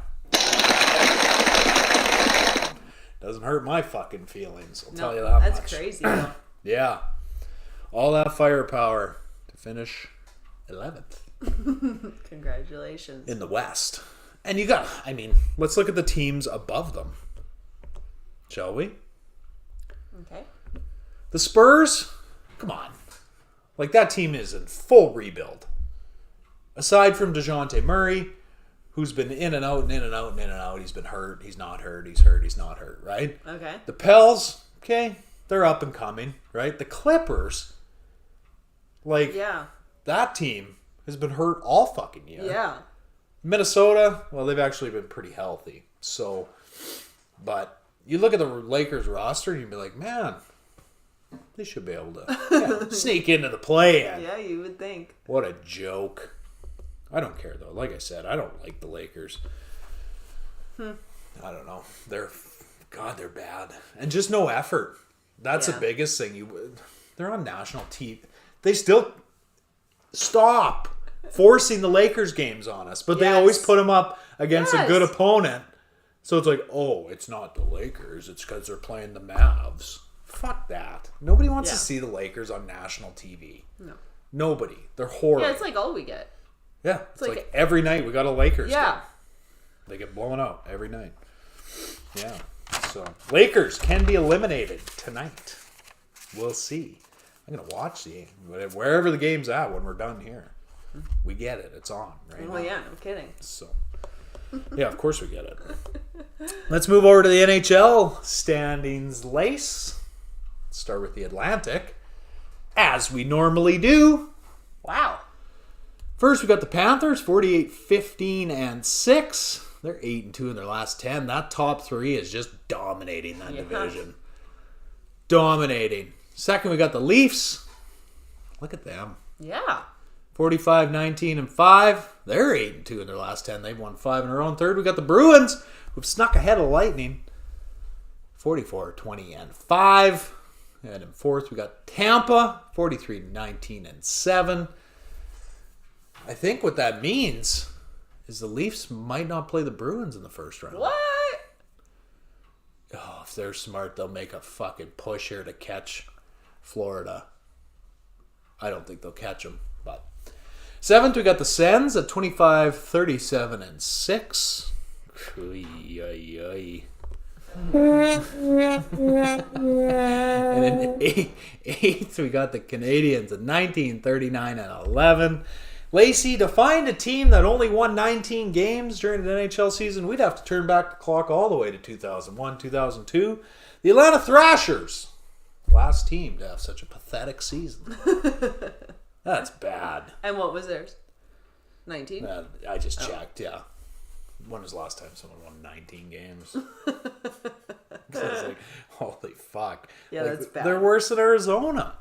Doesn't hurt my fucking feelings, I'll tell you that that's much. crazy. Though. Yeah. All that firepower to finish 11th Congratulations. in the West. And let's look at the teams above them. Shall we? Okay. The Spurs, come on. Like, that team is in full rebuild. Aside from DeJounte Murray, who's been in and out and in and out and in and out. He's been hurt. He's not hurt. He's hurt. He's not hurt, right? Okay. The Pels, okay, they're up and coming, right? The Clippers, that team has been hurt all fucking year. Yeah. Minnesota, well, they've actually been pretty healthy. So, but you look at the Lakers roster and you'd be like, man, they should be able to sneak into the play-in. Yeah, you would think. What a joke. I don't care, though. Like I said, I don't like the Lakers. I don't know. They're bad. And just no effort. That's the biggest thing. They're on national TV. They still stop forcing the Lakers games on us, but they always put them up against a good opponent. So it's like, oh, it's not the Lakers. It's because they're playing the Mavs. Fuck that. Nobody wants to see the Lakers on national TV. No. Nobody. They're horrible. Yeah, it's like all we get. Yeah. It's like every night we got a Lakers game. Yeah. They get blown out every night. Yeah. So, Lakers can be eliminated tonight. We'll see. I'm going to watch the game. Wherever the game's at when we're done here. We get it. It's on right now. Well, yeah, no kidding. So, yeah, of course we get it. Let's move over to the NHL standings, Lace. Start with the Atlantic, as we normally do. Wow. First, we got the Panthers, 48-15-6. They're 8-2 in their last 10. That top three is just dominating that division. Dominating. Second, we got the Leafs. Look at them. Yeah. 45-19-5. They're 8-2 in their last 10. They've won 5 in a row. And third, we got the Bruins, who've snuck ahead of Lightning. 44-20-5. And in fourth, we got Tampa, 43-19-7. I think what that means is the Leafs might not play the Bruins in the first round. What? Oh, if they're smart, they'll make a fucking push here to catch Florida. I don't think they'll catch them, but... Seventh, we got the Sens at 25-37-6. And in eighth, we got the Canadians at 19-39-11. Lacey, to find a team that only won 19 games during the NHL season, we'd have to turn back the clock all the way to 2001, 2002. The Atlanta Thrashers, last team to have such a pathetic season. That's bad. And what was theirs? 19? I just checked, yeah. When was the last time someone won 19 games? I was like, holy fuck. Yeah, like, that's bad. They're worse than Arizona.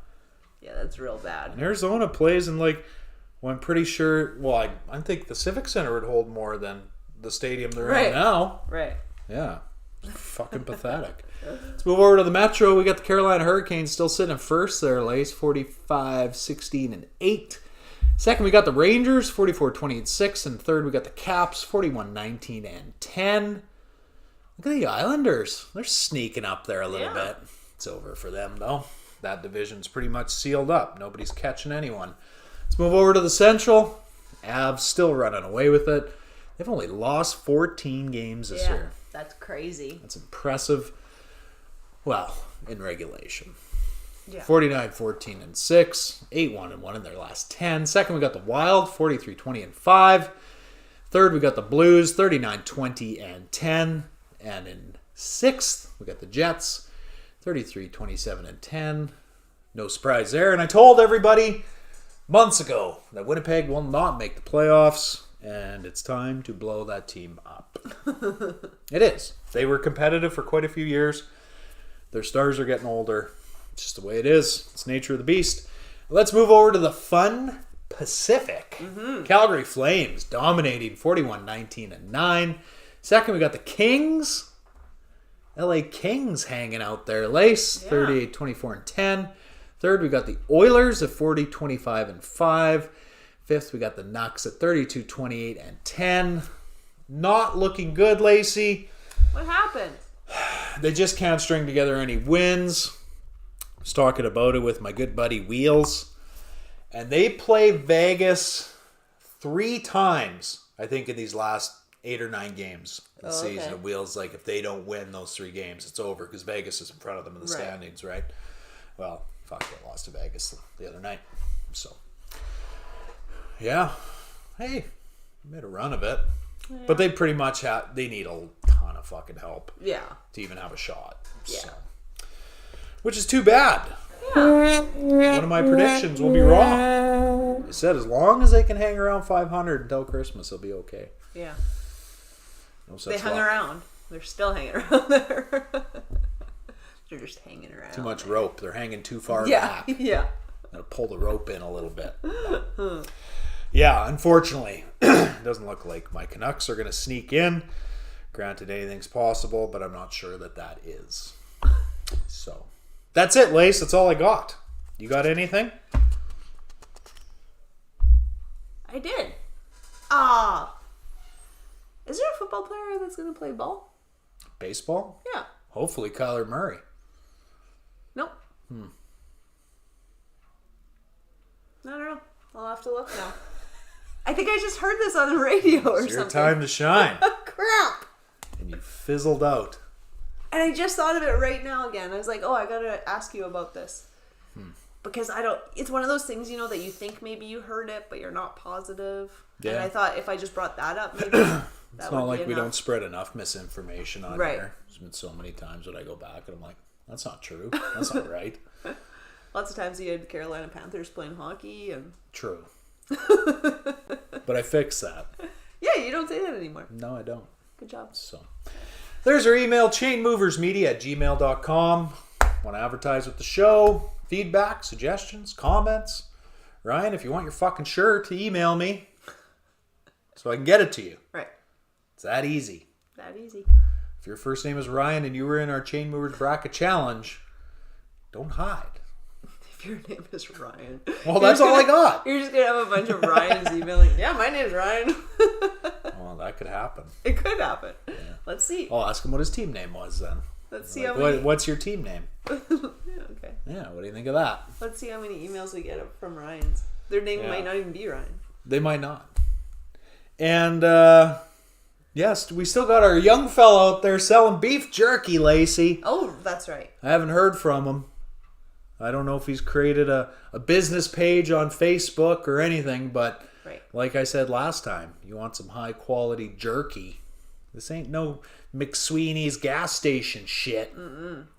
Yeah, that's real bad. And Arizona plays in well, I'm pretty sure, I think the Civic Center would hold more than the stadium they're in now. Right. Yeah. Fucking pathetic. Let's move over to the Metro. We got the Carolina Hurricanes still sitting in first there, Lace, 45-16-8. Second, we got the Rangers, 44-20-6. And third, we got the Caps, 41-19-10. Look at the Islanders. They're sneaking up there a little bit. It's over for them, though. That division's pretty much sealed up. Nobody's catching anyone. Let's move over to the Central. Avs still running away with it. They've only lost 14 games this year. That's crazy. That's impressive. Well, in regulation. Yeah. 49-14-6, 8-1-1 in their last 10. Second, we got the Wild, 43-20-5. Third, we got the Blues, 39-20-10. And in sixth, we got the Jets, 33-27-10. No surprise there. And I told everybody months ago that Winnipeg will not make the playoffs, and it's time to blow that team up. It is. They were competitive for quite a few years. Their stars are getting older. It's just the way it is. It's nature of the beast. Let's move over to the fun Pacific. Calgary Flames dominating 41-19-9. Second, we got the Kings. LA Kings hanging out there. Lace, 38-24-10. Third, we got the Oilers at 40-25-5. Fifth, we got the Nucks at 32-28-10. Not looking good, Lacey. What happened? They just can't string together any wins. I was talking about it with my good buddy Wheels. And they play Vegas 3 times, I think, in these last 8 or 9 games in the season. And Wheels, like, if they don't win those 3 games, it's over because Vegas is in front of them in the standings, right? Well, fuck, they lost to Vegas the other night. So, yeah. Hey, made a run of it. Yeah. But they pretty much they need a ton of fucking help. Yeah. To even have a shot. Yeah. So. Which is too bad. Yeah. One of my predictions will be wrong. I said as long as they can hang around 500 until Christmas, they'll be okay. Yeah. No such they hung luck. around. They're still hanging around there. They're just hanging around. Too much rope. They're hanging too far back. Yeah. Gotta pull the rope in a little bit. Yeah, unfortunately, it doesn't look like my Canucks are going to sneak in. Granted, anything's possible, but I'm not sure that is. So, that's it, Lace. That's all I got. You got anything? I did. Is there a football player that's going to play ball? Baseball? Yeah. Hopefully Kyler Murray. Nope. I don't know. I'll have to look now. I think I just heard this on the radio or It's your something. time to shine. Crap. And you fizzled out. And I just thought of it right now again. I was like, oh, I got to ask you about this. Because it's one of those things, that you think maybe you heard it, but you're not positive. Yeah. And I thought if I just brought that up, maybe It's not like we don't spread enough misinformation on Right. here. There's been so many times that I go back and I'm like, that's not true. That's not right. Lots of times you had Carolina Panthers playing hockey and... True. But I fixed that. Yeah, you don't say that anymore. No, I don't. Good job. So there's our email, chainmoversmedia@gmail.com. Want to advertise with the show? Feedback, suggestions, comments? Ryan, if you want your fucking shirt, email me so I can get it to you. Right. It's that easy. That easy. If your first name is Ryan and you were in our Chain Movers Bracket Challenge, don't hide. If your name is Ryan. Well, that's all I got. You're just going to have a bunch of Ryans emailing, yeah, my name's Ryan. Well, that could happen. It could happen. Yeah. Let's see. I'll ask him what his team name was then. Let's see Like, how many... what's your team name? Yeah, okay. Yeah, what do you think of that? Let's see how many emails we get from Ryans. Their name might not even be Ryan. They might not. And, yes, we still got our young fella out there selling beef jerky, Lacey. Oh, that's right. I haven't heard from him. I don't know if he's created a business page on Facebook or anything, but Right. like I said last time, you want some high-quality jerky. This ain't no McSweeney's gas station shit.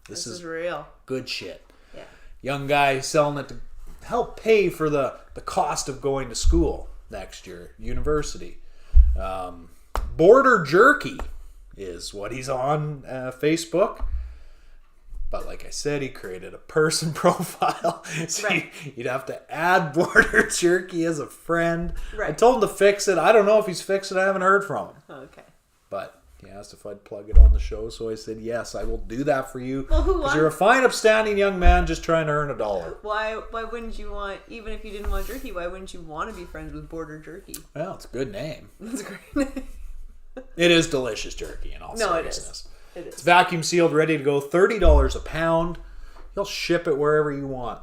This is real. good shit. Yeah. Young guy selling it to help pay for the cost of going to school next year, university. Border Jerky is what he's on Facebook. But like I said, he created a person profile. So Right. you'd have to add Border Jerky as a friend. Right. I told him to fix it. I don't know if he's fixed it. I haven't heard from him. Okay. But he asked if I'd plug it on the show. So I said, yes, I will do that for you. Well, who Because won? you're a fine, upstanding young man just trying to earn $1. Why wouldn't you want, even if you didn't want jerky, why wouldn't you want to be friends with Border Jerky? Well, it's a good name. That's a great name. It is delicious jerky in all No, it seriousness. is. It It's is. vacuum sealed, ready to go. $30 a pound. He'll ship it wherever you want.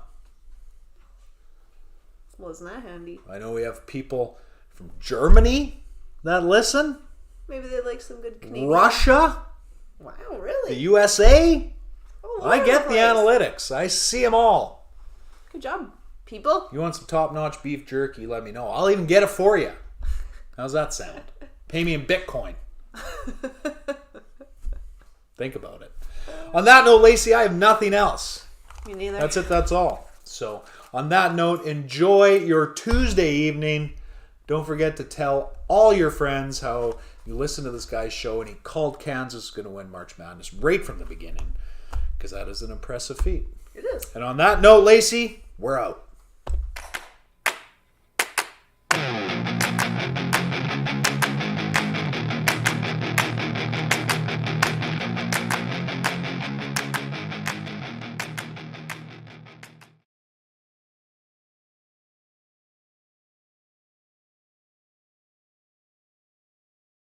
Well, isn't that handy? I know we have people from Germany that listen. Maybe they like some good Canadian. Russia. Wow, The really? USA. Oh, I get the place. analytics. I see them all. Good job, people. You want some top-notch beef jerky, let me know. I'll even get it for you. How's that sound? Pay me in Bitcoin. Think about it. On that note, Lacey, I have nothing else. Me neither. That's it. That's all. So, on that note, enjoy your Tuesday evening. Don't forget to tell all your friends how you listen to this guy's show and he called Kansas going to win March Madness right from the beginning, because that is an impressive feat. It is. And on that note, Lacey, we're out.